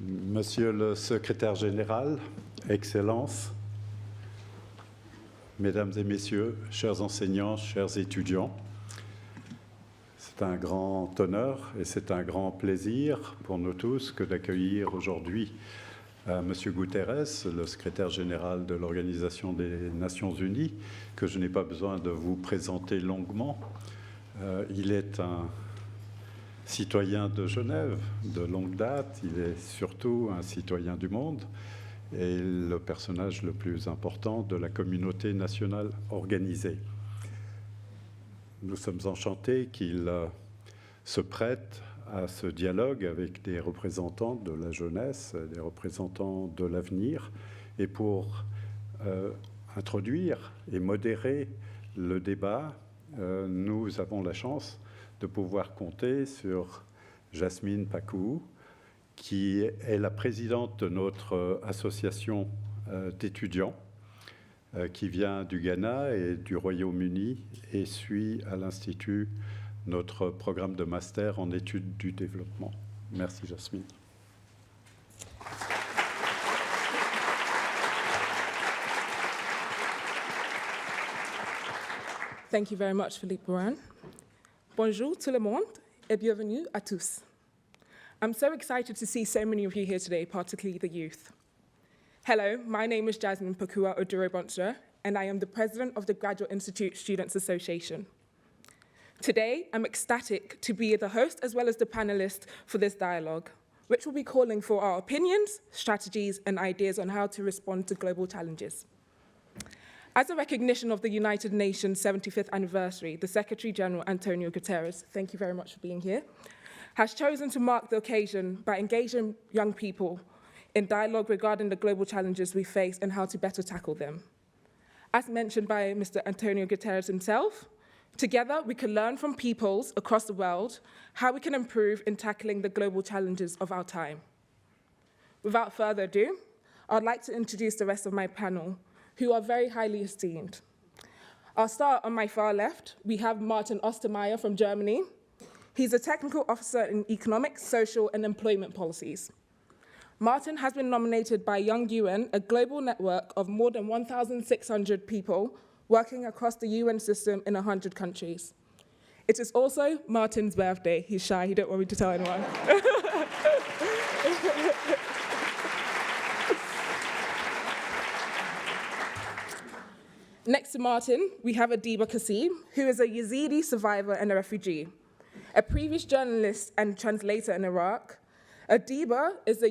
Monsieur le secrétaire général, Excellences, Mesdames et Messieurs, chers enseignants, chers étudiants, c'est un grand honneur et c'est un grand plaisir pour nous tous que d'accueillir aujourd'hui Monsieur Guterres, le secrétaire général de l'Organisation des Nations Unies, que je n'ai pas besoin de vous présenter longuement. Il est un citoyen de Genève de longue date, il est surtout un citoyen du monde et le personnage le plus important de la communauté nationale organisée. Nous sommes enchantés qu'il se prête à ce dialogue avec des représentants de la jeunesse, des représentants de l'avenir, et pour introduire et modérer le débat, nous avons la chance de pouvoir compter sur Jasmine Pakou, qui est la présidente de notre association d'étudiants, qui vient du Ghana et du Royaume-Uni et suit à l'Institut notre programme de master en études du développement. Merci Jasmine. Thank you very much, Philippe Morin. Bonjour tout le monde et bienvenue à tous. I'm so excited to see so many of you here today, particularly the youth. Hello, my name is Jasmine Pakua Oduro-Bonsra, and I am the president of the Graduate Institute Students Association. Today, I'm ecstatic to be the host as well as the panelist for this dialogue, which will be calling for our opinions, strategies, and ideas on how to respond to global challenges. As a recognition of the United Nations 75th anniversary, the Secretary-General, António Guterres, thank you very much for being here, has chosen to mark the occasion by engaging young people in dialogue regarding the global challenges we face and how to better tackle them. As mentioned by Mr. António Guterres himself, together we can learn from peoples across the world how we can improve in tackling the global challenges of our time. Without further ado, I'd like to introduce the rest of my panel, who are very highly esteemed. I'll start on my far left. We have Martin Ostermeier from Germany. He's a technical officer in economic, social, and employment policies. Martin has been nominated by Young UN, a global network of more than 1,600 people working across the UN system in 100 countries. It is also Martin's birthday. He's shy, he don't want me to tell anyone. Next to Martin, we have Adiba Kasim, who is a Yazidi survivor and a refugee. A previous journalist and translator in Iraq, Adiba is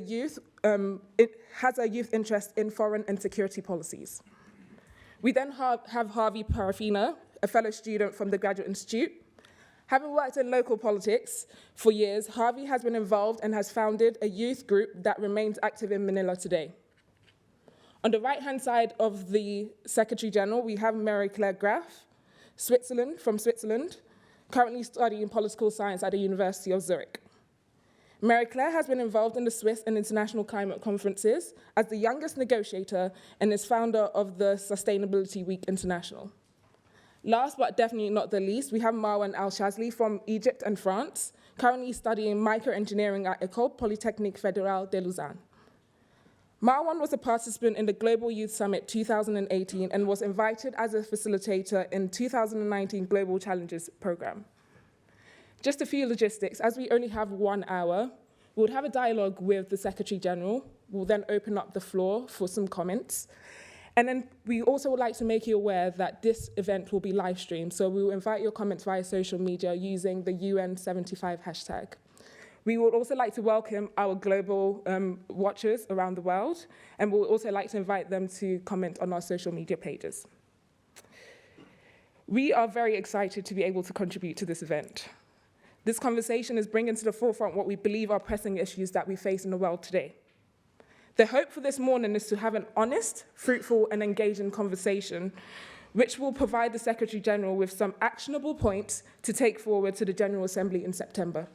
has a youth interest in foreign and security policies. We then have Harvey Parafina, a fellow student from the Graduate Institute. Having worked in local politics for years, Harvey has been involved and has founded a youth group that remains active in Manila today. On the right-hand side of the Secretary-General, we have Marie-Claire Graf, from Switzerland, currently studying political science at the University of Zurich. Marie-Claire has been involved in the Swiss and international climate conferences as the youngest negotiator and is founder of the Sustainability Week International. Last but definitely not the least, we have Marwan Al-Shazli from Egypt and France, currently studying microengineering at École Polytechnique Fédérale de Lausanne. Marwan was a participant in the Global Youth Summit 2018 and was invited as a facilitator in 2019 Global Challenges program. Just a few logistics. As we only have 1 hour, we'll have a dialogue with the Secretary-General. We'll then open up the floor for some comments. And then we also would like to make you aware that this event will be live streamed, so we will invite your comments via social media using the UN75 hashtag. We would also like to welcome our global watchers around the world, and we'll also like to invite them to comment on our social media pages. We are very excited to be able to contribute to this event. This conversation is bringing to the forefront what we believe are pressing issues that we face in the world today. The hope for this morning is to have an honest, fruitful, and engaging conversation, which will provide the Secretary-General with some actionable points to take forward to the General Assembly in September.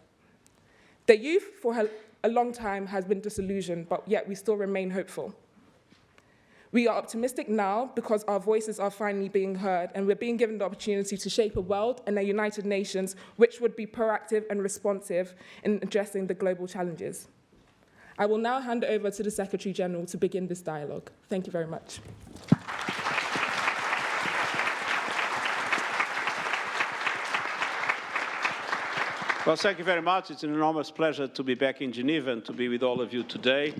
The youth, for a long time, has been disillusioned, but yet we still remain hopeful. We are optimistic now because our voices are finally being heard, and we're being given the opportunity to shape a world and a United Nations which would be proactive and responsive in addressing the global challenges. I will now hand over to the Secretary General to begin this dialogue. Thank you very much. Well, thank you very much. It's an enormous pleasure to be back in Geneva and to be with all of you today.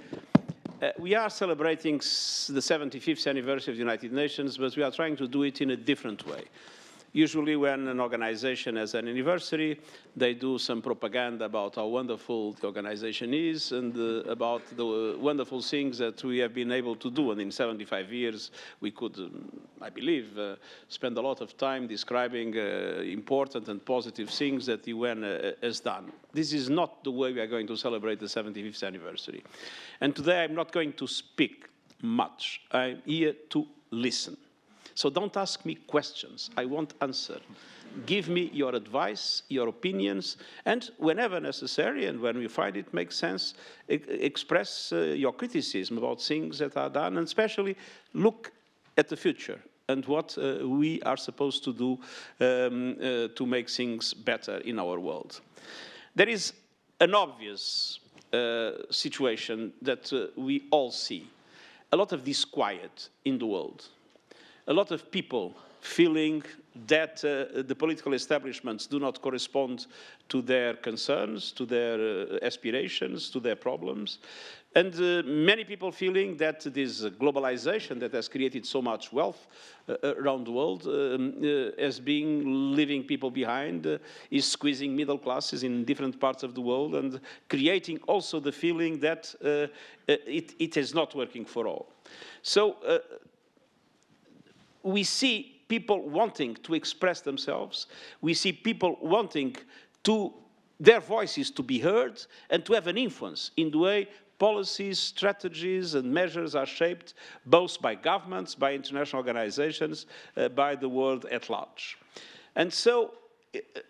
We are celebrating the 75th anniversary of the United Nations, but we are trying to do it in a different way. Usually when an organization has an anniversary, they do some propaganda about how wonderful the organization is and about the wonderful things that we have been able to do. And in 75 years, we could, I believe, spend a lot of time describing important and positive things that the UN has done. This is not the way we are going to celebrate the 75th anniversary. And today I'm not going to speak much. I'm here to listen. So don't ask me questions. I won't answer. Give me your advice, your opinions, and whenever necessary, and when we find it makes sense, express your criticism about things that are done, and especially look at the future and what we are supposed to do to make things better in our world. There is an obvious situation that we all see. A lot of disquiet in the world. A lot of people feeling that the political establishments do not correspond to their concerns, to their aspirations, to their problems. And many people feeling that this globalization that has created so much wealth around the world as being leaving people behind, is squeezing middle classes in different parts of the world and creating also the feeling that it is not working for all. So we see people wanting to express themselves. We see people wanting their voices to be heard and to have an influence in the way policies, strategies, and measures are shaped, both by governments, by international organizations, by the world at large. And so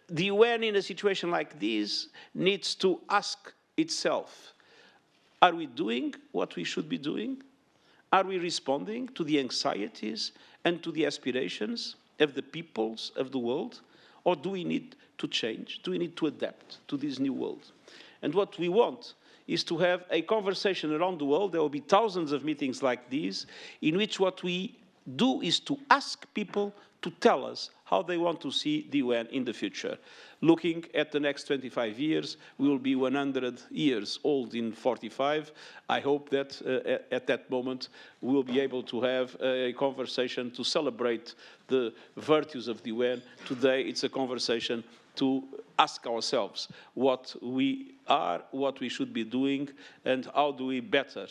the UN in a situation like this needs to ask itself, are we doing what we should be doing? Are we responding to the anxieties and to the aspirations of the peoples of the world? Or do we need to change? Do we need to adapt to this new world? And what we want is to have a conversation around the world. There will be thousands of meetings like these, in which what we do is to ask people to tell us how they want to see the UN in the future. Looking at the next 25 years, we will be 100 years old in 45. I hope that at that moment we will be able to have a conversation to celebrate the virtues of the UN. Today it's a conversation to ask ourselves what we are, what we should be doing, and how do we better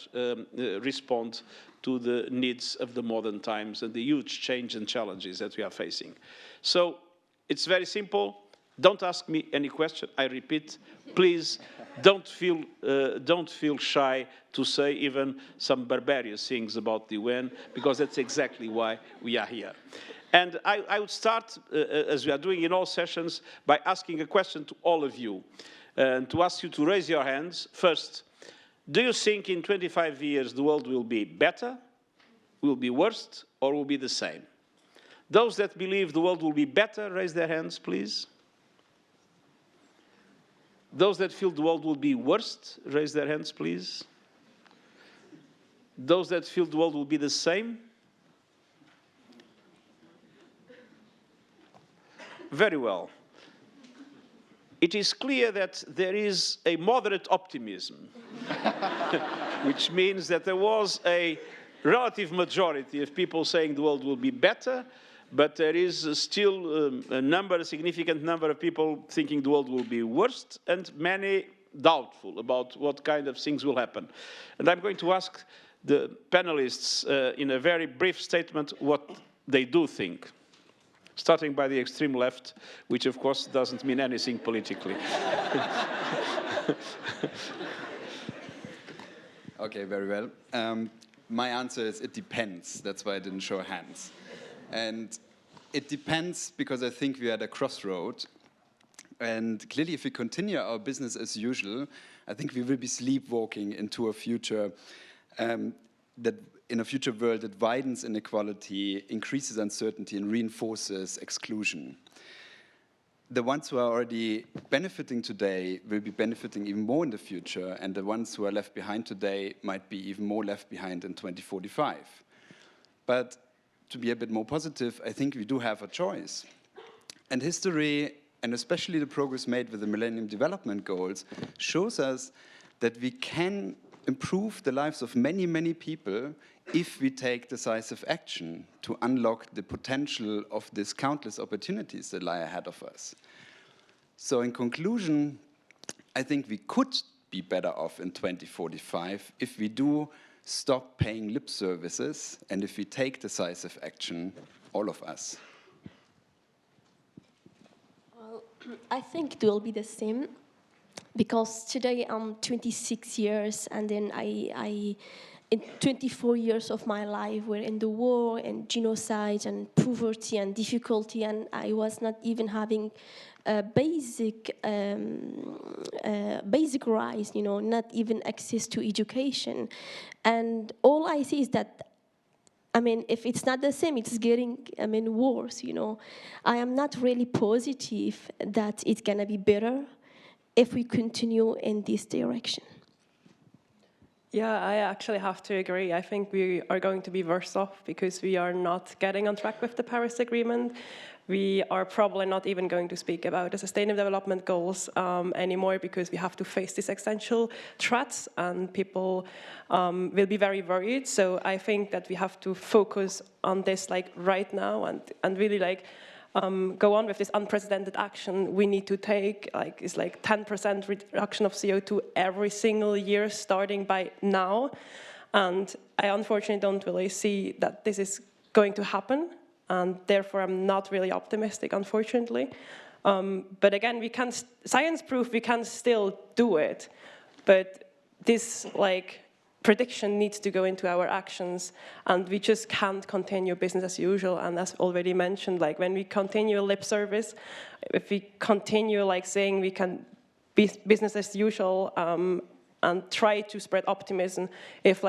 respond to the needs of the modern times and the huge change and challenges that we are facing. So it's very simple. Don't ask me any question. I repeat, please don't feel shy to say even some barbarous things about the UN, because that's exactly why we are here. And I would start, as we are doing in all sessions, by asking a question to all of you, and to ask you to raise your hands. First, do you think in 25 years the world will be better, will be worse, or will be the same? Those that believe the world will be better, raise their hands, please. Those that feel the world will be worse, raise their hands, please. Those that feel the world will be the same? Very well. It is clear that there is a moderate optimism, which means that there was a relative majority of people saying the world will be better, but there is still a significant number of people thinking the world will be worse, and many doubtful about what kind of things will happen. And I'm going to ask the panelists in a very brief statement what they do think. Starting by the extreme left, which of course doesn't mean anything politically. Okay, very well. My answer is it depends. That's why I didn't show hands. And it depends because I think we are at a crossroad. And clearly, if we continue our business as usual, I think we will be sleepwalking into a future in a future world that widens inequality, increases uncertainty, and reinforces exclusion. the ones who are already benefiting today will be benefiting even more in the future, and the ones who are left behind today might be even more left behind in 2045. But to be a bit more positive, I think we do have a choice. And history, and especially the progress made with the Millennium Development Goals, shows us that we can improve the lives of many, many people if we take decisive action to unlock the potential of these countless opportunities that lie ahead of us. So in conclusion, I think we could be better off in 2045 if we do stop paying lip services and if we take decisive action, all of us. Well, I think it will be the same, because today I'm 26 years, and then in 24 years of my life were in the war and genocide and poverty and difficulty, and I was not even having basic rights, not even access to education. And all I see is that, if it's not the same, it's getting, worse, I am not really positive that it's gonna be better if we continue in this direction. Yeah, I actually have to agree. I think we are going to be worse off because we are not getting on track with the Paris Agreement. We are probably not even going to speak about the Sustainable Development Goals anymore, because we have to face these existential threats, and people will be very worried. So I think that we have to focus on this right now and really go on with this unprecedented action we need to take. It's 10% reduction of CO2 every single year starting by now. And I unfortunately don't really see that this is going to happen. And therefore, I'm not really optimistic, unfortunately. But again, science proof we can still do it. But this prediction needs to go into our actions, and we just can't continue business as usual. And as already mentioned, when we continue lip service, if we continue saying we can be business as usual and try to spread optimism, if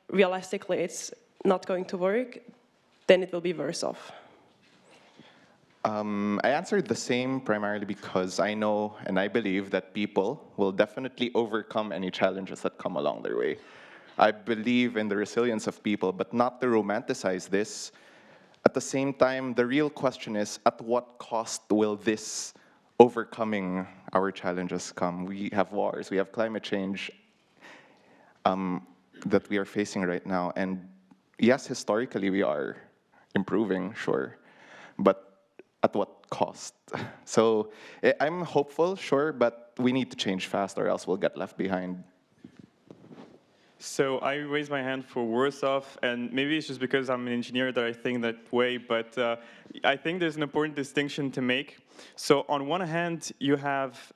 realistically it's not going to work, then it will be worse off. I answered the same primarily because I know and I believe that people will definitely overcome any challenges that come along their way. I believe in the resilience of people, but not to romanticize this. At the same time, the real question is, at what cost will this overcoming our challenges come? We have wars, we have climate change that we are facing right now. And yes, historically we are improving, sure, but at what cost? So I'm hopeful, sure, but we need to change fast or else we'll get left behind. So I raised my hand for worse off, and maybe it's just because I'm an engineer that I think that way, but I think there's an important distinction to make. So on one hand, you have,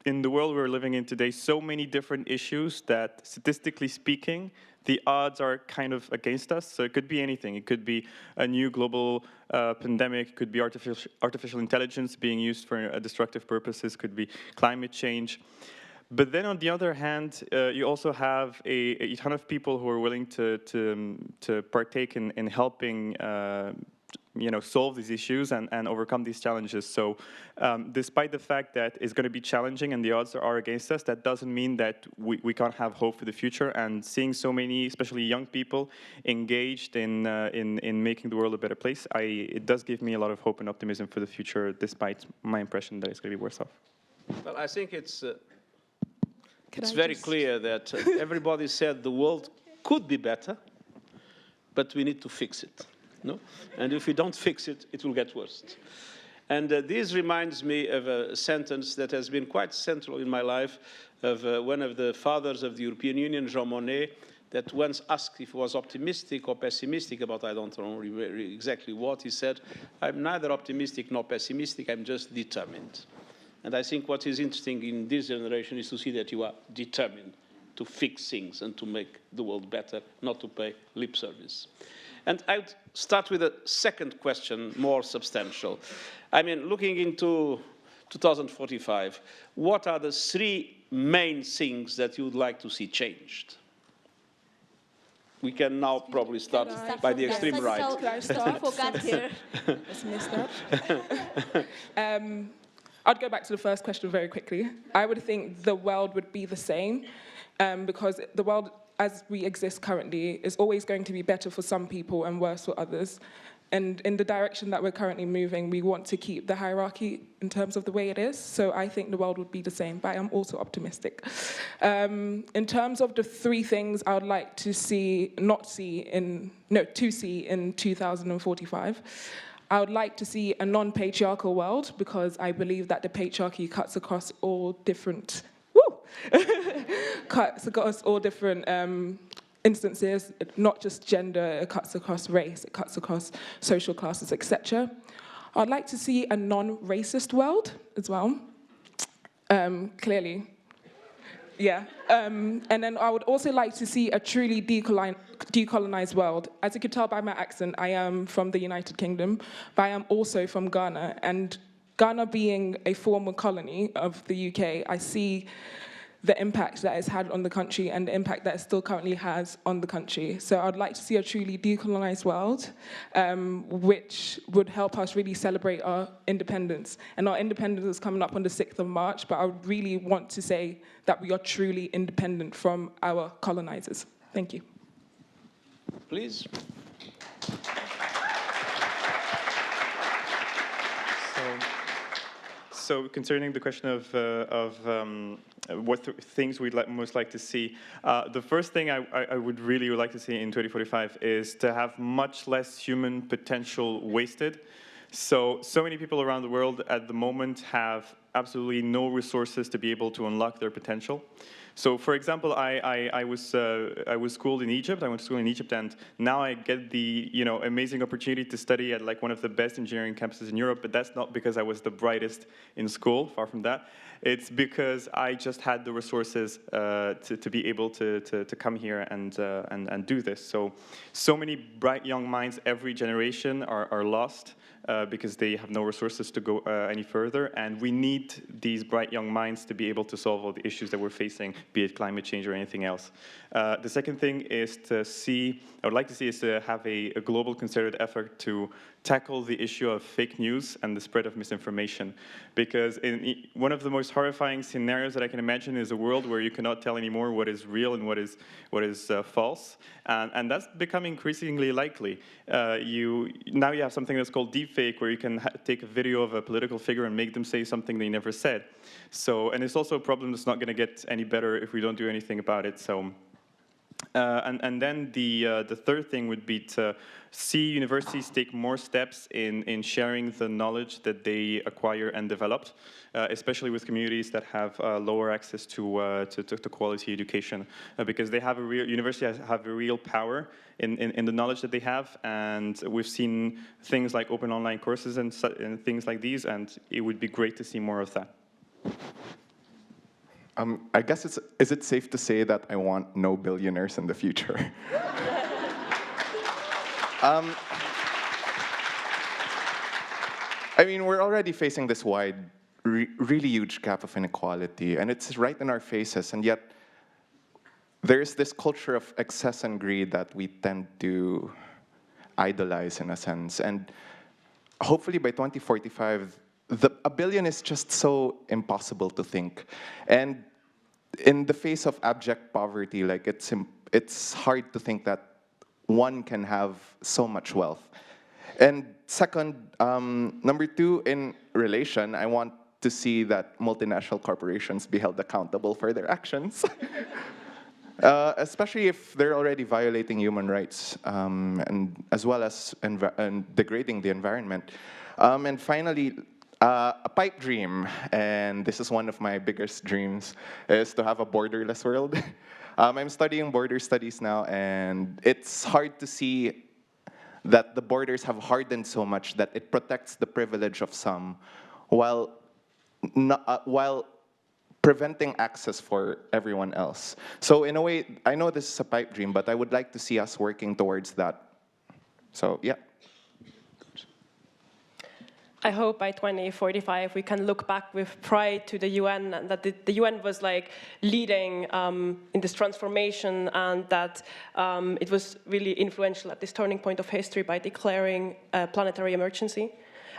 in the world we're living in today, so many different issues that, statistically speaking, the odds are kind of against us. So it could be anything. It could be a new global pandemic, it could be artificial intelligence being used for destructive purposes, could be climate change. But then on the other hand, you also have a ton of people who are willing to partake in helping solve these issues and overcome these challenges. So despite the fact that it's going to be challenging and the odds are against us, that doesn't mean that we can't have hope for the future. And seeing so many, especially young people, engaged in making the world a better place, it does give me a lot of hope and optimism for the future, despite my impression that it's going to be worse off. Well, I think it's very clear that everybody said the world could be better, but we need to fix it. No? And if we don't fix it, it will get worse. And this reminds me of a sentence that has been quite central in my life of one of the fathers of the European Union, Jean Monnet, that once asked if he was optimistic or pessimistic about, I don't know exactly what, he said, I'm neither optimistic nor pessimistic, I'm just determined. And I think what is interesting in this generation is to see that you are determined to fix things and to make the world better, not to pay lip service. And I would start with a second question, more substantial. I mean, looking into 2045, what are the three main things that you would like to see changed? We can now probably start by the extreme right. Can I start? Forgot here. Let's mess up. I'd go back to the first question very quickly. I would think the world would be the same, because the world as we exist currently is always going to be better for some people and worse for others. And in the direction that we're currently moving, we want to keep the hierarchy in terms of the way it is. So I think the world would be the same, but I'm also optimistic. In terms of the three things I would like to see, to see in 2045, I would like to see a non-patriarchal world, because I believe that the patriarchy cuts across all different, instances, not just gender, it cuts across race, it cuts across social classes, etc. I'd like to see a non-racist world as well, clearly. Yeah, and then I would also like to see a truly decolonized world. As you can tell by my accent, I am from the United Kingdom, but I am also from Ghana. And Ghana being a former colony of the UK, I see the impact that it's had on the country and the impact that it still currently has on the country. So I'd like to see a truly decolonized world, which would help us really celebrate our independence. And our independence is coming up on the 6th of March, but I would really want to say that we are truly independent from our colonizers. Thank you. Please. So concerning the question of what things we'd most like to see, the first thing I would really like to see in 2045 is to have much less human potential wasted. So many people around the world at the moment have absolutely no resources to be able to unlock their potential. So, for example, I was schooled in Egypt. I went to school in Egypt, and now I get the amazing opportunity to study at like one of the best engineering campuses in Europe. But that's not because I was the brightest in school. Far from that. It's because I just had the resources to be able to come here and do this. So many bright young minds every generation are lost. Because they have no resources to go any further, and we need these bright young minds to be able to solve all the issues that we're facing, be it climate change or anything else. The second thing is I would like to see is to have a global concerted effort to tackle the issue of fake news and the spread of misinformation. Because one of the most horrifying scenarios that I can imagine is a world where you cannot tell anymore what is real and what is false. And that's becoming increasingly likely. Now you have something that's called deepfake, where you can take a video of a political figure and make them say something they never said. And it's also a problem that's not going to get any better if we don't do anything about it. And then the third thing would be to see universities take more steps in sharing the knowledge that they acquire and developed, especially with communities that have lower access to quality education, because universities have a real power in the knowledge that they have, and we've seen things like open online courses and things like these, and it would be great to see more of that. I guess is it safe to say that I want no billionaires in the future? I mean, we're already facing this wide, really huge gap of inequality, and it's right in our faces, and yet there's this culture of excess and greed that we tend to idolize in a sense, and hopefully by 2045, a billion is just so impossible to think. And in the face of abject poverty, like it's hard to think that one can have so much wealth. And second, number two, in relation, I want to see that multinational corporations be held accountable for their actions. Especially if they're already violating human rights, and as well as degrading the environment. And finally, a pipe dream, and this is one of my biggest dreams, is to have a borderless world. I'm studying border studies now, and it's hard to see that the borders have hardened so much that it protects the privilege of some, while preventing access for everyone else. So in a way, I know this is a pipe dream, but I would like to see us working towards that. So yeah. I hope by 2045 we can look back with pride to the UN, and that the UN was like leading in this transformation, and that it was really influential at this turning point of history by declaring a planetary emergency,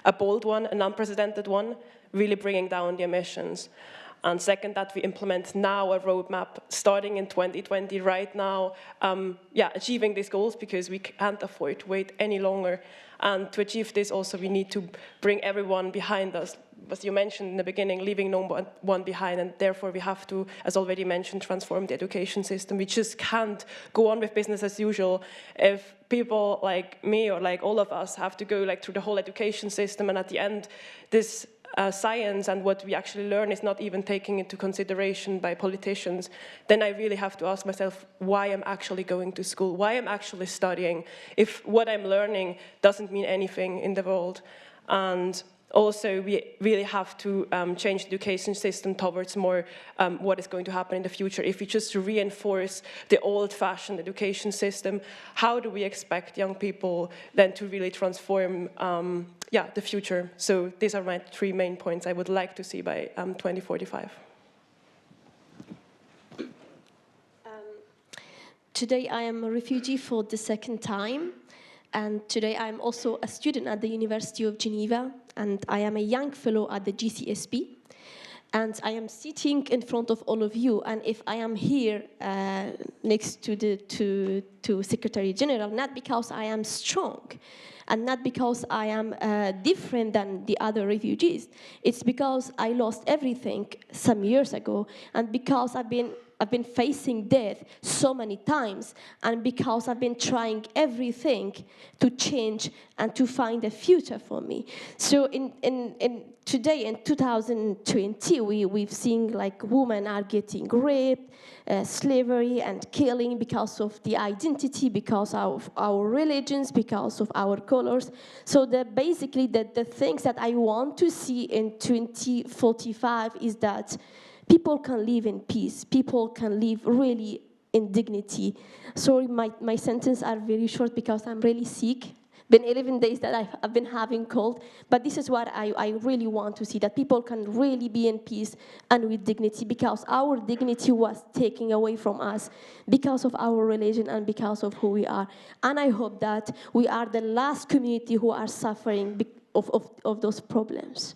a bold one, an unprecedented one, really bringing down the emissions. And second, that we implement now a roadmap starting in 2020 right now, achieving these goals, because we can't afford to wait any longer. And to achieve this also, we need to bring everyone behind us. As you mentioned in the beginning, leaving no one behind, and therefore we have to, as already mentioned, transform the education system. We just can't go on with business as usual if people like me or like all of us have to go like through the whole education system, and at the end, this science and what we actually learn is not even taken into consideration by politicians. Then I really have to ask myself why I'm actually going to school, why I'm actually studying, if what I'm learning doesn't mean anything in the world. And also, we really have to change the education system towards more what is going to happen in the future. If we just reinforce the old-fashioned education system, how do we expect young people then to really transform the future? So these are my 3 main points I would like to see by 2045. Today I am a refugee for the 2nd time. And today I'm also a student at the University of Geneva, and I am a young fellow at the GCSP. And I am sitting in front of all of you, and if I am here next to Secretary General, not because I am strong, and not because I am different than the other refugees, it's because I lost everything some years ago, and because I've been facing death so many times, and because I've been trying everything to change and to find a future for me. So today, in 2020, we've seen like women are getting raped, slavery and killing because of the identity, because of our religions, because of our colors. So basically the things that I want to see in 2045 is that people can live in peace. People can live really in dignity. Sorry, my sentences are very short because I'm really sick. Been 11 days that I've been having cold, but this is what I really want to see, that people can really be in peace and with dignity, because our dignity was taken away from us because of our religion and because of who we are. And I hope that we are the last community who are suffering of those problems.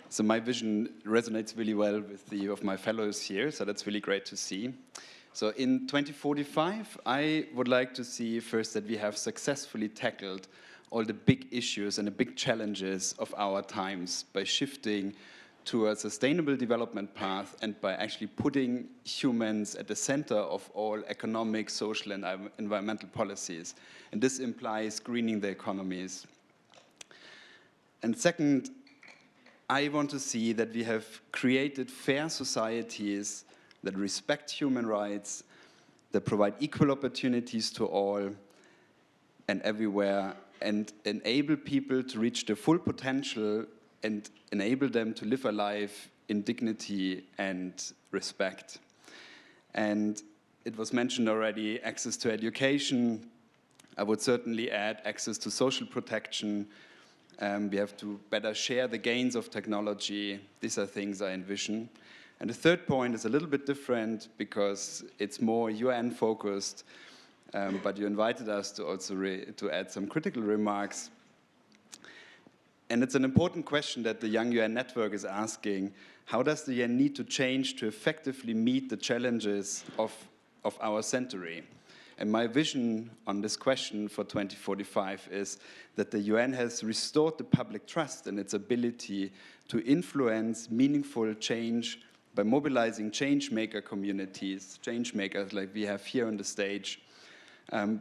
So my vision resonates really well with the of my fellows here, so that's really great to see. So in 2045, I would like to see first that we have successfully tackled all the big issues and the big challenges of our times by shifting to a sustainable development path and by actually putting humans at the center of all economic, social, and environmental policies. And this implies greening the economies. And second, I want to see that we have created fair societies that respect human rights, that provide equal opportunities to all and everywhere, and enable people to reach their full potential and enable them to live a life in dignity and respect. And it was mentioned already, access to education. I would certainly add access to social protection. We have to better share the gains of technology. These are things I envision. And the third point is a little bit different because it's more UN-focused, but you invited us to also to add some critical remarks. And it's an important question that the Young UN Network is asking. How does the UN need to change to effectively meet the challenges of our century? And my vision on this question for 2045 is that the UN has restored the public trust in its ability to influence meaningful change by mobilizing change-maker communities, change-makers like we have here on the stage, and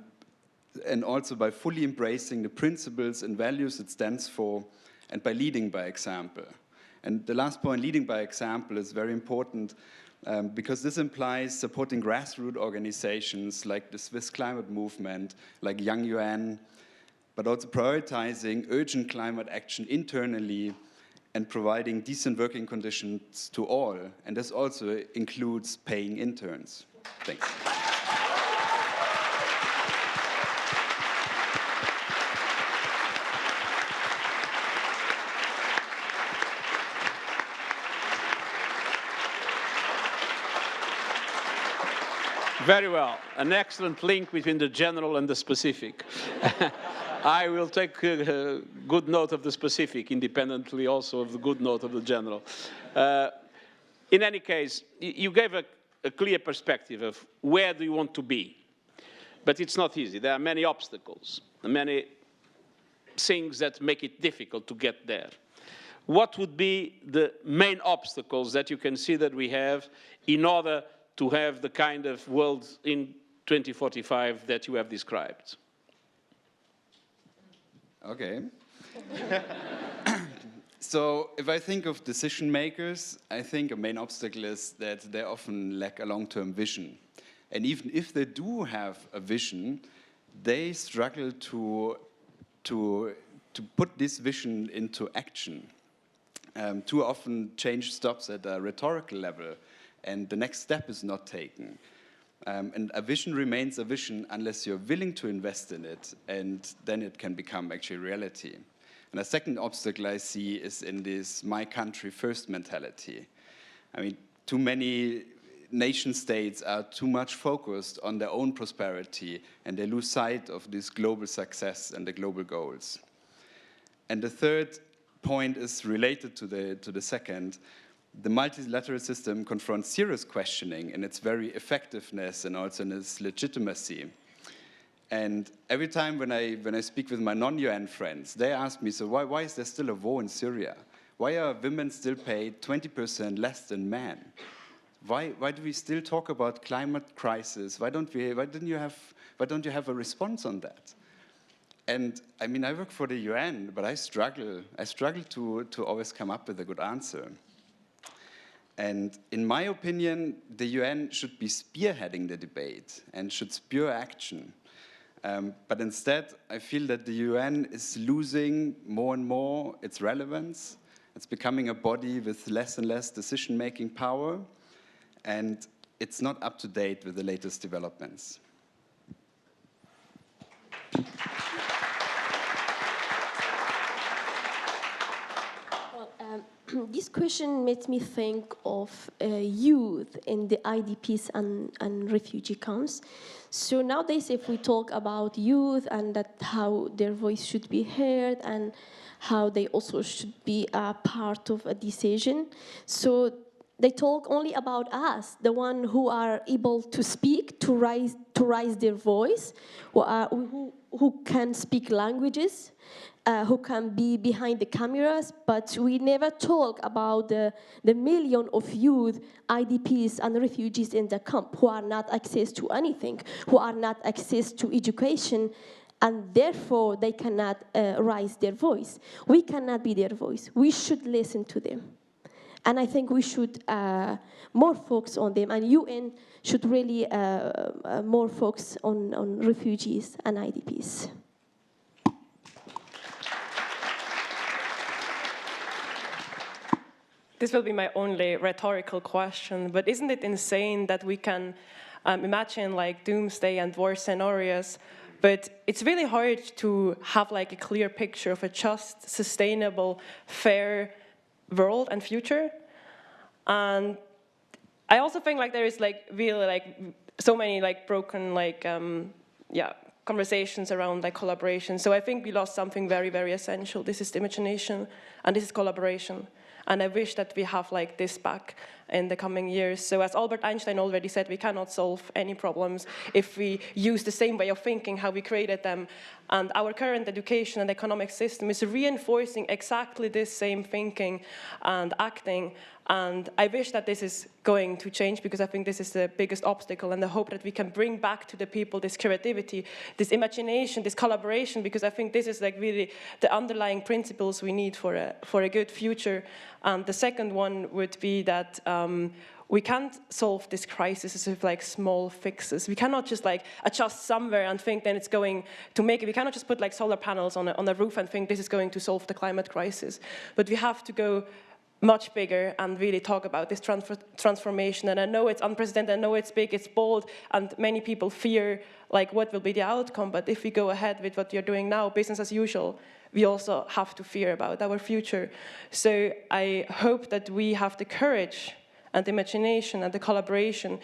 also by fully embracing the principles and values it stands for, and by leading by example. And the last point, leading by example, is very important because this implies supporting grassroots organizations like the Swiss climate movement, like Young UN, but also prioritizing urgent climate action internally and providing decent working conditions to all. And this also includes paying interns. Thanks. Very well. An excellent link between the general and the specific. I will take good note of the specific, independently also of the good note of the general. In any case, you gave a clear perspective of where do you want to be. But it's not easy. There are many obstacles, many things that make it difficult to get there. What would be the main obstacles that you can see that we have in order to have the kind of world in 2045 that you have described? Okay. So if I think of decision makers, I think a main obstacle is that they often lack a long-term vision. And even if they do have a vision, they struggle to put this vision into action. Too often change stops at a rhetorical level and the next step is not taken. And a vision remains a vision unless you're willing to invest in it, and then it can become actually reality. And a second obstacle I see is in this my country first mentality. I mean, too many nation states are too much focused on their own prosperity and they lose sight of this global success and the global goals. And the third point is related to the second. The multilateral system confronts serious questioning in its very effectiveness and also in its legitimacy. And every time when I speak with my non-UN friends, they ask me, so why is there still a war in Syria? Why are women still paid 20% less than men? Why do we still talk about climate crisis? Why don't you have a response on that? And I mean, I work for the UN, but I struggle to always come up with a good answer. And in my opinion, the UN should be spearheading the debate and should spur action. But instead, I feel that the UN is losing more and more its relevance. It's becoming a body with less and less decision-making power, and it's not up to date with the latest developments. This question made me think of youth in the IDPs and refugee camps. So nowadays, if we talk about youth and that how their voice should be heard and how they also should be a part of a decision, so they talk only about us, the one who are able to speak, to raise their voice, who can speak languages, who can be behind the cameras, but we never talk about the million of youth, IDPs and refugees in the camp who are not access to anything, who are not access to education, and therefore they cannot raise their voice. We cannot be their voice. We should listen to them. And I think we should more focus on them, and UN should really more focus on refugees and IDPs. This will be my only rhetorical question, but isn't it insane that we can imagine like doomsday and war scenarios, but it's really hard to have like a clear picture of a just, sustainable, fair world and future. And I also think like there is like really like so many like broken like conversations around like collaboration. So I think we lost something very, very essential. This is the imagination and this is collaboration. And I wish that we have like this back in the coming years. So as Albert Einstein already said, we cannot solve any problems if we use the same way of thinking, how we created them. And our current education and economic system is reinforcing exactly this same thinking and acting. And I wish that this is going to change, because I think this is the biggest obstacle, and I hope that we can bring back to the people this creativity, this imagination, this collaboration, because I think this is like really the underlying principles we need for a good future. And the second one would be that we can't solve this crisis with like small fixes. We cannot just like adjust somewhere and think then it's going to make it. We cannot just put like solar panels on a roof and think this is going to solve the climate crisis. But we have to go much bigger and really talk about this transformation. And I know it's unprecedented, I know it's big, it's bold, and many people fear like what will be the outcome. But if we go ahead with what you're doing now, business as usual, we also have to fear about our future. So I hope that we have the courage and the imagination and the collaboration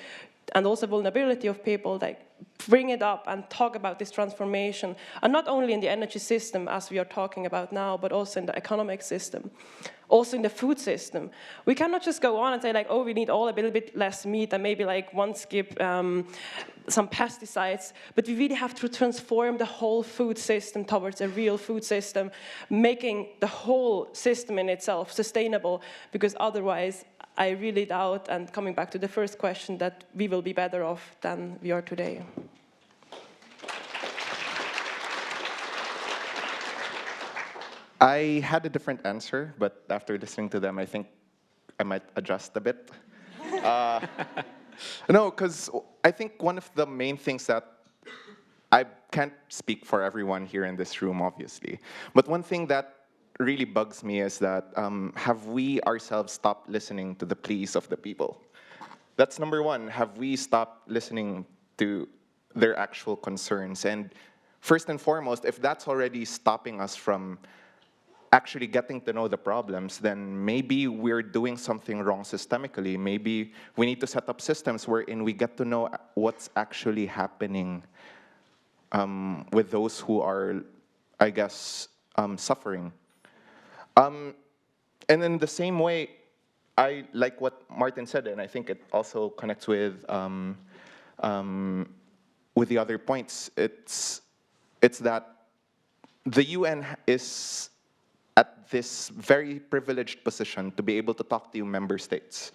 and also vulnerability of people, like bring it up and talk about this transformation, and not only in the energy system as we are talking about now, but also in the economic system, also in the food system. We cannot just go on and say like, oh, we need all a little bit less meat and maybe like one skip some pesticides, but we really have to transform the whole food system towards a real food system, making the whole system in itself sustainable, because otherwise I really doubt, and coming back to the first question, that we will be better off than we are today. I had a different answer, but after listening to them, I think I might adjust a bit. No, because I think one of the main things that I can't speak for everyone here in this room, obviously, but one thing that really bugs me is that have we ourselves stopped listening to the pleas of the people? That's number one. Have we stopped listening to their actual concerns? And first and foremost, if that's already stopping us from actually getting to know the problems, then maybe we're doing something wrong systemically. Maybe we need to set up systems wherein we get to know what's actually happening with those who are, I guess, suffering. And in the same way, I like what Martin said, and I think it also connects with the other points. It's that the UN is at this very privileged position to be able to talk to you member states.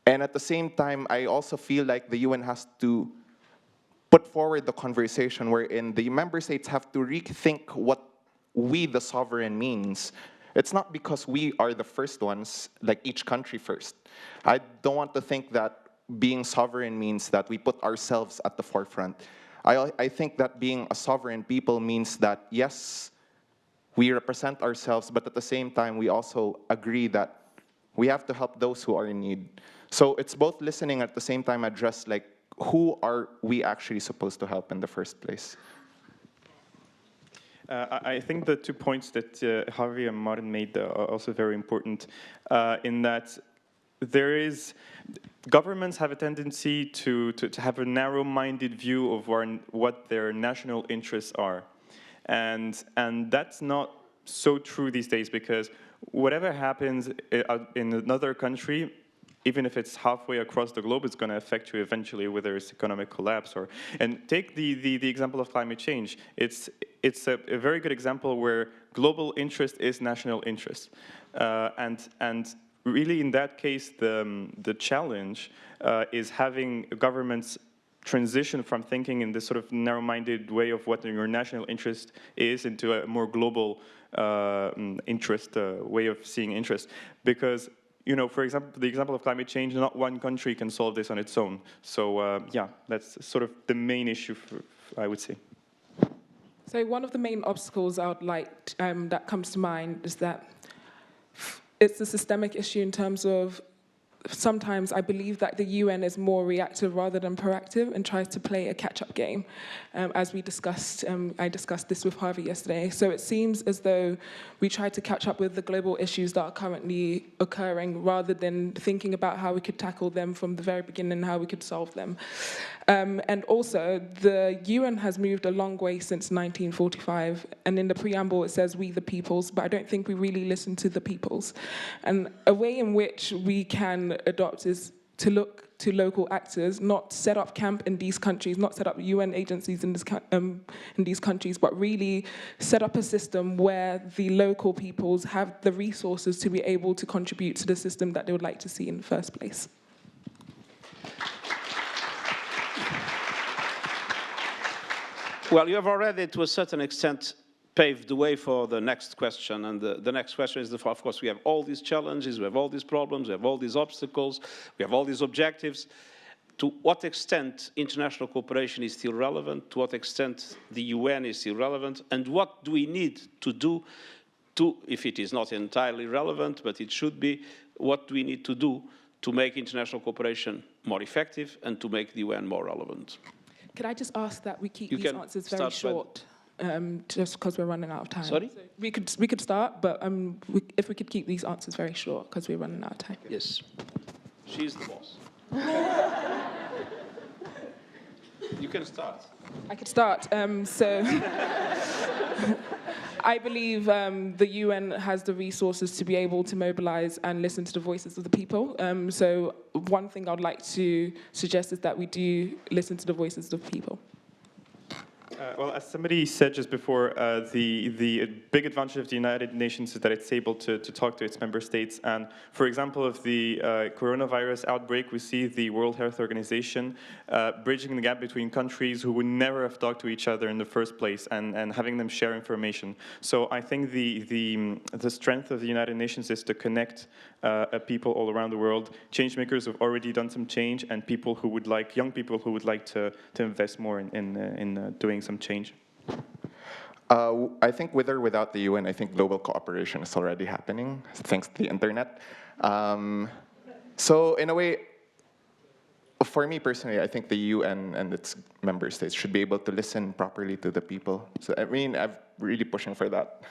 And at the same time, I also feel like the UN has to put forward the conversation wherein the member states have to rethink what we, the sovereign, means. It's not because we are the first ones, like each country first. I don't want to think that being sovereign means that we put ourselves at the forefront. I think that being a sovereign people means that, yes, we represent ourselves, but at the same time, we also agree that we have to help those who are in need. So it's both listening at the same time address, like, who are we actually supposed to help in the first place? I think the 2 points that Javi and Martin made are also very important, in that governments have a tendency to have a narrow-minded view of what their national interests are. And that's not so true these days, because whatever happens in another country, even if it's halfway across the globe, it's going to affect you eventually, whether it's economic collapse or. And take the example of climate change. It's a very good example where global interest is national interest, and really in that case, the challenge is having governments transition from thinking in this sort of narrow-minded way of what your national interest is into a more global interest, way of seeing interest. Because, you know, for example, the example of climate change, not one country can solve this on its own. So, yeah, that's sort of the main issue, I would say. So one of the main obstacles I would like that comes to mind is that it's a systemic issue in terms of sometimes I believe that the UN is more reactive rather than proactive and tries to play a catch-up game. As we discussed, I discussed this with Harvey yesterday. So it seems as though we try to catch up with the global issues that are currently occurring rather than thinking about how we could tackle them from the very beginning, how we could solve them. And also, the UN has moved a long way since 1945. And in the preamble, it says, "We the peoples," but I don't think we really listen to the peoples. And a way in which we can adopt is to look to local actors, not set up camp in these countries, not set up UN agencies in these countries, but really set up a system where the local peoples have the resources to be able to contribute to the system that they would like to see in the first place. Well, you have already, to a certain extent, paved the way for the next question. And the next question is, of course, we have all these challenges, we have all these problems, we have all these obstacles, we have all these objectives. To what extent international cooperation is still relevant? To what extent the UN is still relevant? And what do we need to do to, if it is not entirely relevant, but it should be, what do we need to do to make international cooperation more effective and to make the UN more relevant? Could I just ask that we keep these answers very short, just because we're running out of time? Sorry? So we could start, but if we could keep these answers very short, because we're running out of time. Yes. She's the boss. You can start. I could start. So I believe the UN has the resources to be able to mobilize and listen to the voices of the people. So one thing I'd like to suggest is that we do listen to the voices of people. Well, as somebody said just before, the big advantage of the United Nations is that it's able to talk to its member states. And for example, of the coronavirus outbreak, we see the World Health Organization bridging the gap between countries who would never have talked to each other in the first place, and having them share information. So I think the strength of the United Nations is to connect people all around the world, change makers who've already done some change, and people who would like, young people who would like to invest more in doing some change. I think with or without the UN, I think global cooperation is already happening, thanks to the internet. So in a way, for me personally, I think the UN and its member states should be able to listen properly to the people. So I mean, I'm really pushing for that.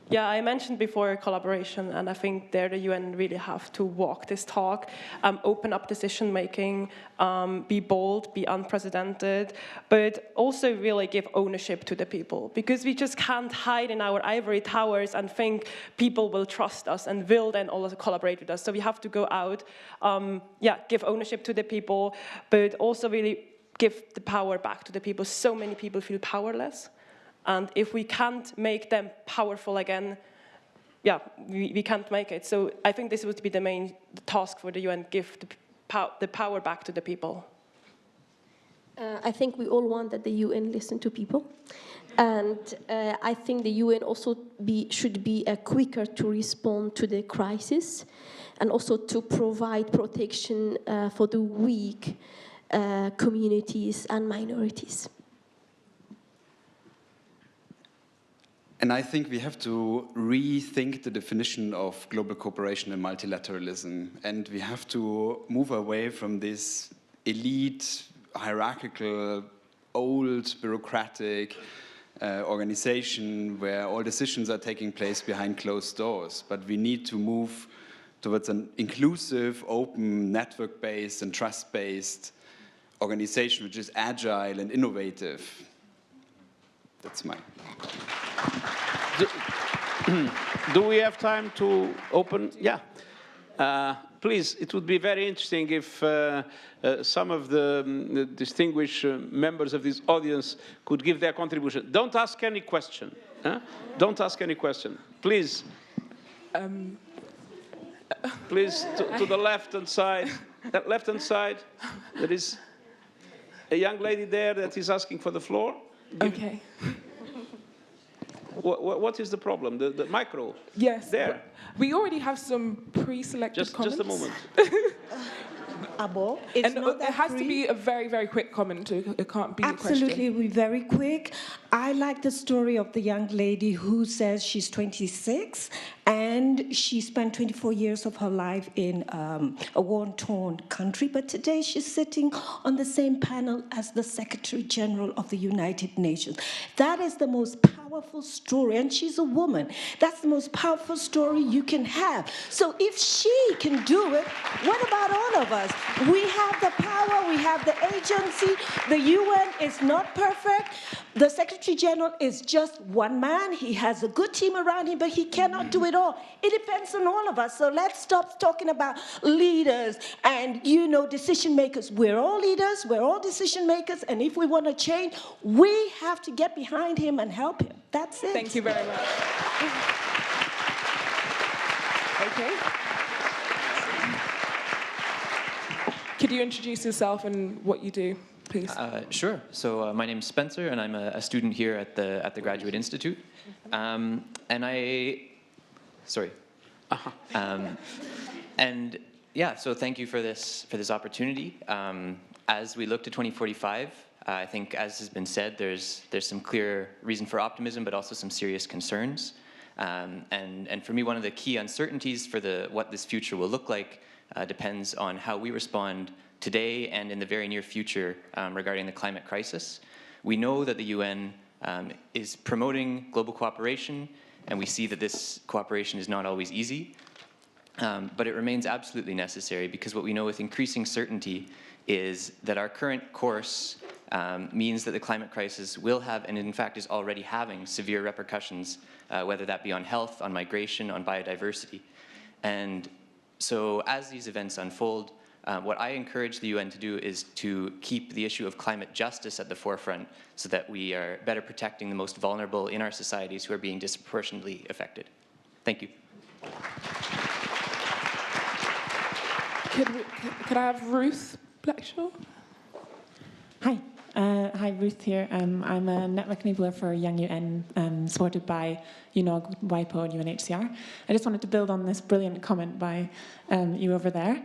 Yeah, I mentioned before collaboration, and I think there the UN really have to walk this talk, open up decision making, be bold, be unprecedented, but also really give ownership to the people, because we just can't hide in our ivory towers and think people will trust us and will then also collaborate with us. So we have to go out, give ownership to the people, but also really give the power back to the people. So many people feel powerless. And if we can't make them powerful again, we can't make it. So I think this would be the main task for the UN, give the power back to the people. I think we all want that the UN listen to people. And I think the UN also should be quicker to respond to the crisis, and also to provide protection for the weak communities and minorities. And I think we have to rethink the definition of global cooperation and multilateralism. And we have to move away from this elite, hierarchical, old, bureaucratic organization where all decisions are taking place behind closed doors. But we need to move towards an inclusive, open, network-based and trust-based organization which is agile and innovative. That's mine. Do we have time to open? Yeah. Please, it would be very interesting if some of the distinguished members of this audience could give their contribution. Don't ask any question. Huh? Don't ask any question. Please. Please, to the left-hand side. That left-hand side, there is a young lady there that is asking for the floor. Okay. What is the problem? The micro? Yes. There. We already have some pre-selected comments. Just a moment. Abo, it's not that it has free. to be a very, very quick comment. It can't be a question. Absolutely, we're very quick. I like the story of the young lady who says she's 26 and she spent 24 years of her life in a war-torn country, but today she's sitting on the same panel as the Secretary General of the United Nations. That is the most powerful story, and she's a woman. That's the most powerful story you can have. So if she can do it, what about all of us? We have the power, we have the agency. The UN is not perfect. The Secretary General is just one man. He has a good team around him, but he cannot do it all. It depends on all of us. So let's stop talking about leaders and, decision makers. We're all leaders, we're all decision makers, and if we want to change, we have to get behind him and help him. That's it. Thank you very much. Okay. Could you introduce yourself and what you do, please? Sure. So my name's Spencer, and I'm a student here at the Graduate Institute. So thank you for this opportunity. As we look to 2045, I think, as has been said, there's some clear reason for optimism, but also some serious concerns. And for me, one of the key uncertainties for what this future will look like depends on how we respond today and in the very near future regarding the climate crisis. We know that the UN is promoting global cooperation, and we see that this cooperation is not always easy. But it remains absolutely necessary because what we know with increasing certainty is that our current course means that the climate crisis will have, and in fact is already having, severe repercussions, whether that be on health, on migration, on biodiversity. And so as these events unfold, what I encourage the UN to do is to keep the issue of climate justice at the forefront so that we are better protecting the most vulnerable in our societies who are being disproportionately affected. Thank you. Could I have Ruth Blackshaw? Hi. Hi, Ruth here. I'm a network enabler for Young UN, supported by UNOG, WIPO, and UNHCR. I just wanted to build on this brilliant comment by you over there,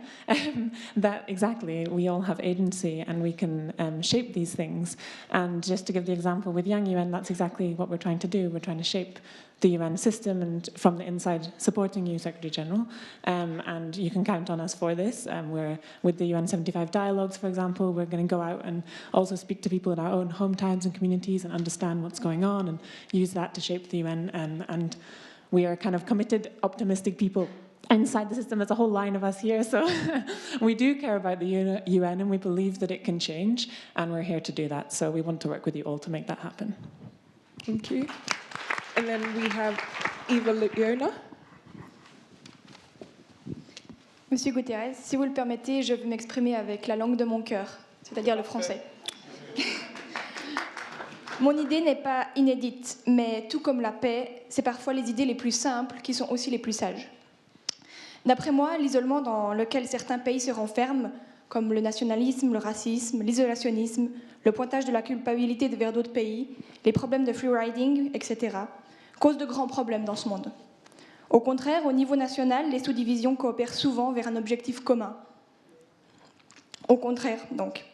that exactly, we all have agency and we can shape these things. And just to give the example with Young UN, that's exactly what we're trying to do. We're trying to shape the UN system and from the inside supporting you, Secretary General. And you can count on us for this. We're with the UN 75 dialogues, for example, we're going to go out and also speak to people in our own hometowns and communities and understand what's going on and use that to shape the UN. And we are kind of committed, optimistic people inside the system. There's a whole line of us here, so we do care about the UN and we believe that it can change, and we're here to do that. So we want to work with you all to make that happen. Thank you. And then we have Eva Leona. Monsieur Guterres, si vous le permettez, je veux m'exprimer avec la langue de mon cœur, c'est-à-dire le français. Mon idée n'est pas inédite, mais tout comme la paix, c'est parfois les idées les plus simples qui sont aussi les plus sages. D'après moi, l'isolement dans lequel certains pays se renferment, comme le nationalisme, le racisme, l'isolationnisme, le pointage de la culpabilité vers d'autres pays, les problèmes de free riding, etc., causent de grands problèmes dans ce monde. Au contraire, au niveau national, les sous-divisions coopèrent souvent vers un objectif commun. Au contraire, donc.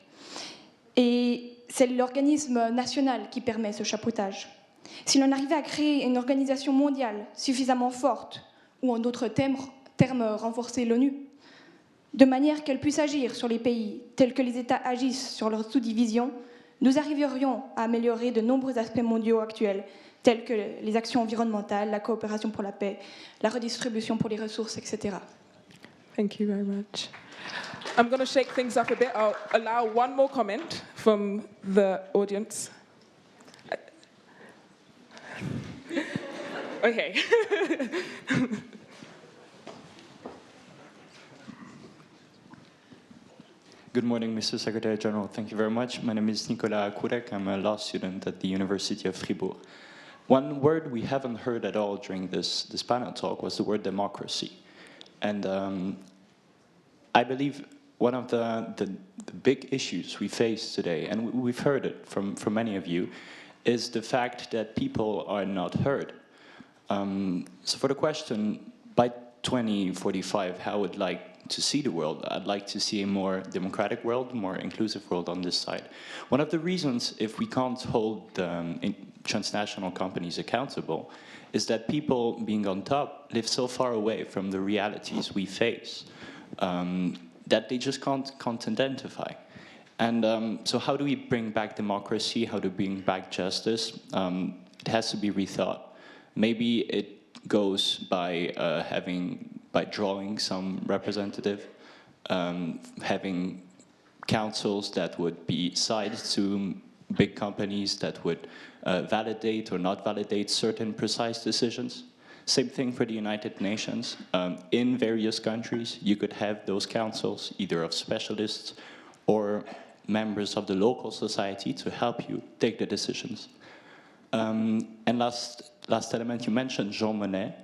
Et c'est l'organisme national qui permet ce chapeautage. Si l'on arrivait à créer une organisation mondiale suffisamment forte, ou en d'autres termes renforcer l'ONU, de manière qu'elle puisse agir sur les pays tels que les États agissent sur leurs sous-divisions, nous arriverions à améliorer de nombreux aspects mondiaux actuels, tels que les actions environnementales, la coopération pour la paix, la redistribution pour les ressources, etc. Thank you very much. I'm going to shake things up a bit. I'll allow one more comment from the audience. Okay. Good morning, Mr. Secretary General. Thank you very much. My name is Nicolas Kurek. I'm a law student at the University of Fribourg. One word we haven't heard at all during this panel talk was the word democracy. And I believe one of the big issues we face today, and we've heard it from many of you, is the fact that people are not heard. So for the question, by 2045, how I would like to see the world, I'd like to see a more democratic world, more inclusive world on this side. One of the reasons, if we can't hold transnational companies accountable, is that people being on top live so far away from the realities we face that they just can't identify. And so how do we bring back democracy? How do we bring back justice? It has to be rethought. Maybe it goes by drawing some representative, having councils that would be sided to big companies that would validate or not validate certain precise decisions. Same thing for the United Nations. In various countries, you could have those councils, either of specialists or members of the local society to help you take the decisions. And last element, you mentioned Jean Monnet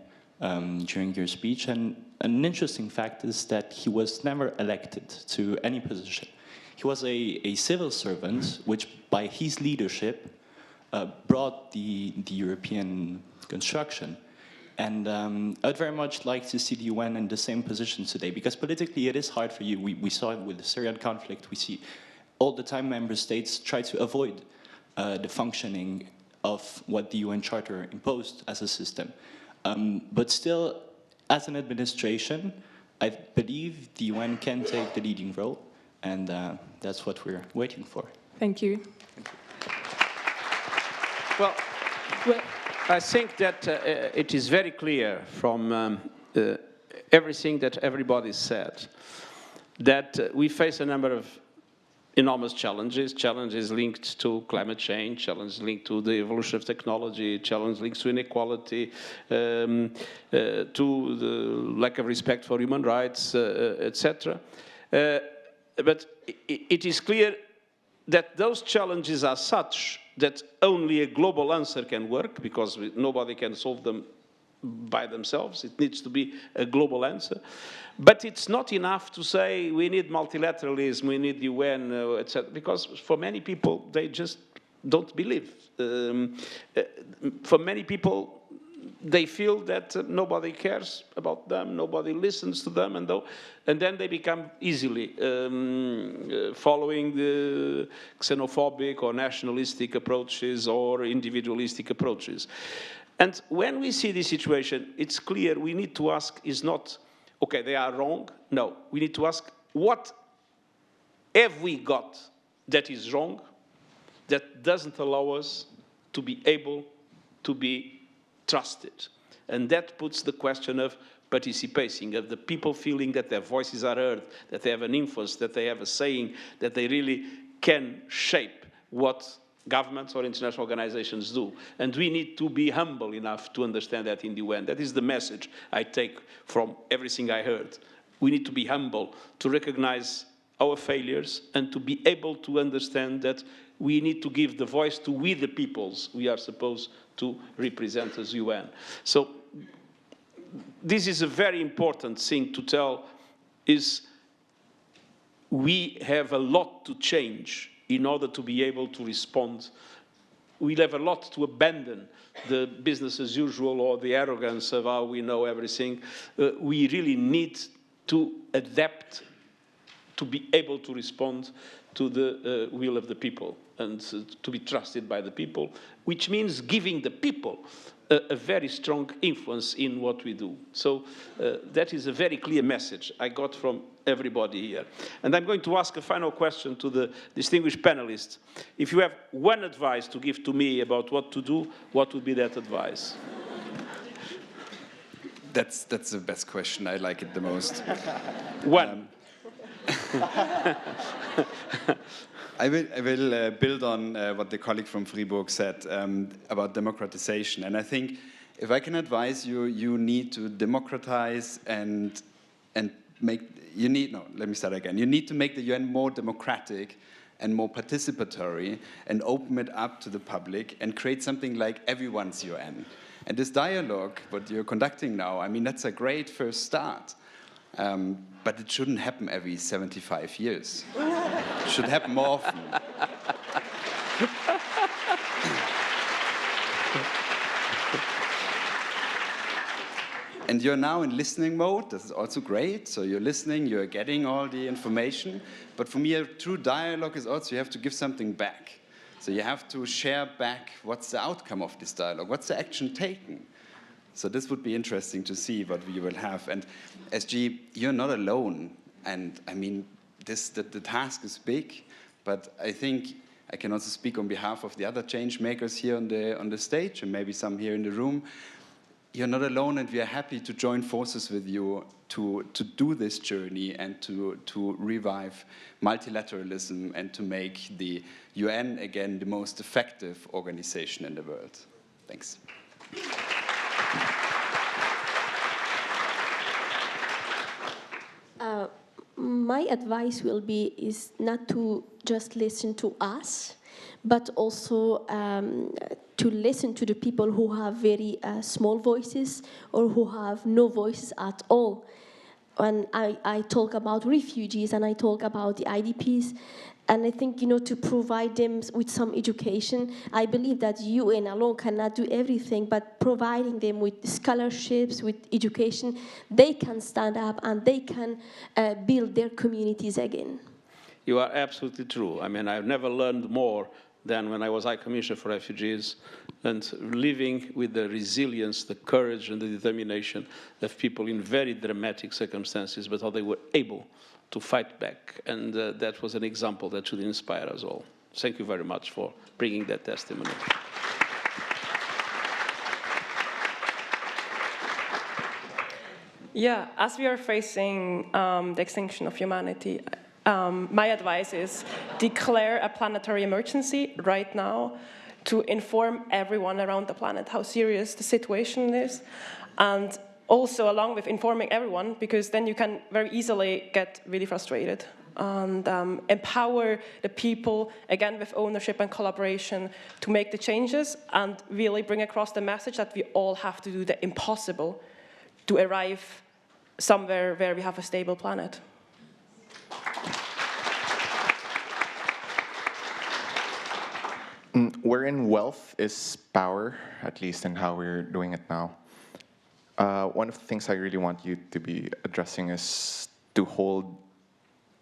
during your speech, and an interesting fact is that he was never elected to any position. He was a civil servant, which by his leadership brought the European construction. And I'd very much like to see the UN in the same position today, because politically it is hard for you. We saw it with the Syrian conflict. We see all the time member states try to avoid the functioning of what the UN Charter imposed as a system. But still, as an administration, I believe the UN can take the leading role, and that's what we're waiting for. Thank you. Well, I think that it is very clear from everything that everybody said, that we face a number of enormous challenges linked to climate change, challenges linked to the evolution of technology, challenges linked to inequality, to the lack of respect for human rights, etc. But it is clear that those challenges are such that only a global answer can work, because nobody can solve them by themselves. It needs to be a global answer. But it's not enough to say we need multilateralism, we need the UN, etc., because for many people, they just don't believe. For many people, they feel that nobody cares about them, nobody listens to them, and then they become easily following the xenophobic or nationalistic approaches or individualistic approaches. And when we see this situation, it's clear we need to ask is not, okay, they are wrong. No, we need to ask, what have we got that is wrong, that doesn't allow us to be able to be trusted? And that puts the question of participation, of the people feeling that their voices are heard, that they have an influence, that they have a saying, that they really can shape what governments or international organizations do. And we need to be humble enough to understand that in the UN. That is the message I take from everything I heard. We need to be humble, to recognize our failures, and to be able to understand that we need to give the voice to we the peoples we are supposed to represent as UN. So this is a very important thing to tell, is we have a lot to change in order to be able to respond. We'll have a lot to abandon the business as usual or the arrogance of how we know everything. We really need to adapt to be able to respond to the will of the people and to be trusted by the people, which means giving the people a very strong influence in what we do. So that is a very clear message I got from everybody here. And I'm going to ask a final question to the distinguished panelists. If you have one advice to give to me about what to do, what would be that advice? That's the best question. I like it the most. One. I will build on what the colleague from Fribourg said about democratization. And I think if I can advise you, you need to democratize and make, you need to make the UN more democratic and more participatory and open it up to the public and create something like everyone's UN. And this dialogue, what you're conducting now, I mean, that's a great first start. But it shouldn't happen every 75 years. It should happen more often. And you're now in listening mode. This is also great. So you're listening, you're getting all the information. But for me, a true dialogue is also you have to give something back. So you have to share back what's the outcome of this dialogue, what's the action taken. So this would be interesting to see what we will have. And SG, you're not alone. And I mean, the task is big, but I think I can also speak on behalf of the other change makers here on the stage, and maybe some here in the room. You're not alone, and we are happy to join forces with you to do this journey and to revive multilateralism and to make the UN again the most effective organization in the world. Thanks. My advice is not to just listen to us, but also to listen to the people who have very small voices or who have no voices at all. When I talk about refugees and I talk about the IDPs, and I think, to provide them with some education, I believe that UN alone cannot do everything, but providing them with scholarships, with education, they can stand up and they can build their communities again. You are absolutely true. I mean, I've never learned more than when I was High Commissioner for Refugees, and living with the resilience, the courage, and the determination of people in very dramatic circumstances, but how they were able to fight back. And that was an example that should inspire us all. Thank you very much for bringing that testimony. Yeah, as we are facing the extinction of humanity, my advice is declare a planetary emergency right now to inform everyone around the planet how serious the situation is. And also along with informing everyone, because then you can very easily get really frustrated, and empower the people, again, with ownership and collaboration to make the changes and really bring across the message that we all have to do the impossible to arrive somewhere where we have a stable planet. Wherein wealth is power, at least in how we're doing it now. One of the things I really want you to be addressing is to hold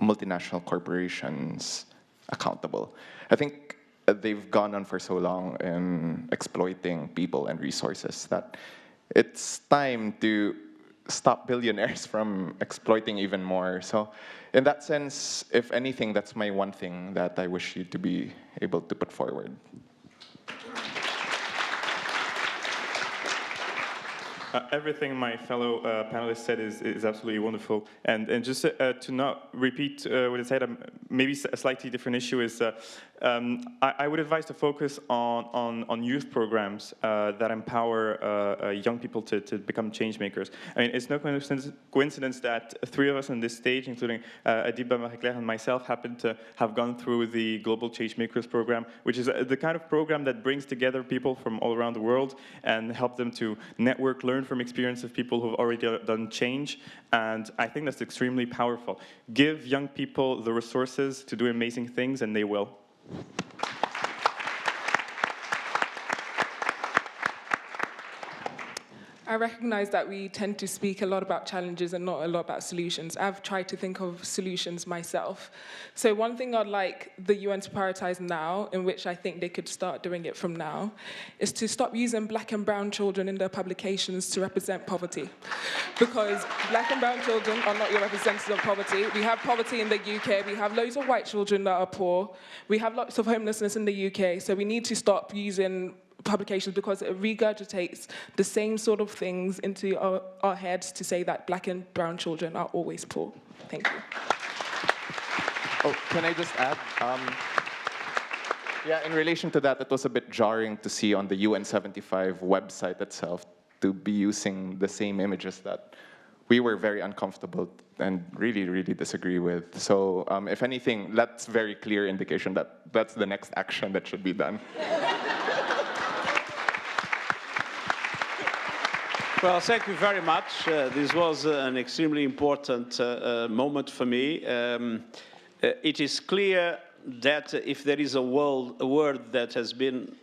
multinational corporations accountable. I think they've gone on for so long in exploiting people and resources that it's time to stop billionaires from exploiting even more. So in that sense, if anything, that's my one thing that I wish you to be able to put forward. Everything my fellow panelists said is absolutely wonderful. And just to not repeat what I said, maybe a slightly different issue is I would advise to focus on youth programs that empower young people to become change makers. I mean, it's no coincidence that three of us on this stage, including Adiba, Marie-Claire, and myself, happen to have gone through the Global Change Makers program, which is the kind of program that brings together people from all around the world and help them to network, learn from experience of people who've already done change. And I think that's extremely powerful. Give young people the resources to do amazing things, and they will. I recognize that we tend to speak a lot about challenges and not a lot about solutions. I've tried to think of solutions myself. So one thing I'd like the UN to prioritize now, in which I think they could start doing it from now, is to stop using black and brown children in their publications to represent poverty. Because black and brown children are not your representatives of poverty. We have poverty in the UK. We have loads of white children that are poor. We have lots of homelessness in the UK. So we need to stop using publications because it regurgitates the same sort of things into our heads to say that black and brown children are always poor. Thank you. Oh, can I just add? Yeah, in relation to that, it was a bit jarring to see on the UN 75 website itself to be using the same images that we were very uncomfortable and really, really disagree with. So if anything, that's very clear indication that that's the next action that should be done. Well, thank you very much. This was an extremely important moment for me. It is clear that if there is a word that has been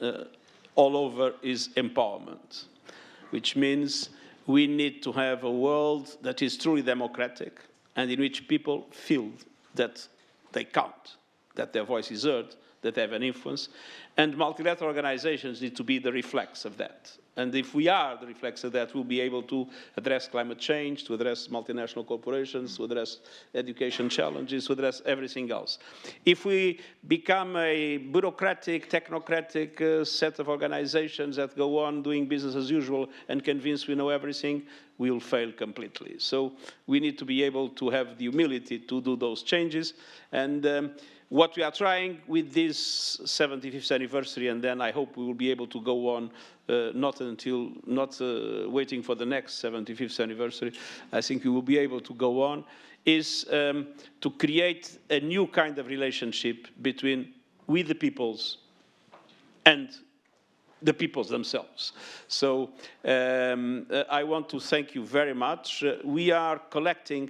all over is empowerment, which means we need to have a world that is truly democratic and in which people feel that they count, that their voice is heard, that they have an influence. And multilateral organizations need to be the reflex of that. And if we are the reflex of that, we'll be able to address climate change, to address multinational corporations, to address education challenges, to address everything else. If we become a bureaucratic, technocratic set of organizations that go on doing business as usual and convince we know everything, we'll fail completely. So we need to be able to have the humility to do those changes. And what we are trying with this 75th anniversary, and then I hope we will be able to go on, not waiting for the next 75th anniversary, I think we will be able to go on, is to create a new kind of relationship between we the peoples and the peoples themselves. So I want to thank you very much. We are collecting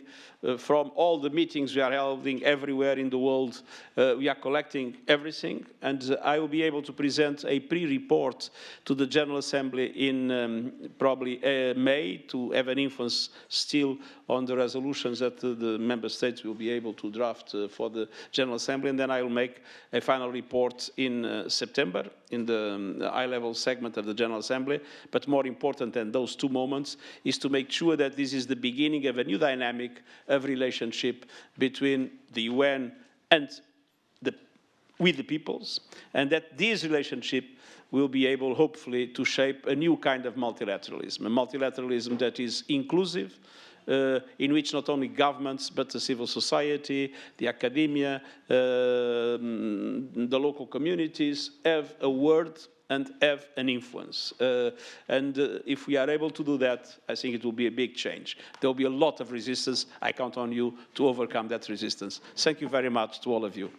from all the meetings we are holding everywhere in the world, we are collecting everything, and I will be able to present a pre-report to the General Assembly in probably May to have an influence still on the resolutions that the member states will be able to draft for the General Assembly, and then I will make a final report in September in the high-level segment of the General Assembly. But more important than those two moments is to make sure that this is the beginning of a new dynamic of relationship between the UN and with the peoples, and that this relationship will be able, hopefully, to shape a new kind of multilateralism, a multilateralism that is inclusive, in which not only governments, but the civil society, the academia, the local communities have a word and have an influence. If we are able to do that, I think it will be a big change. There will be a lot of resistance. I count on you to overcome that resistance. Thank you very much to all of you.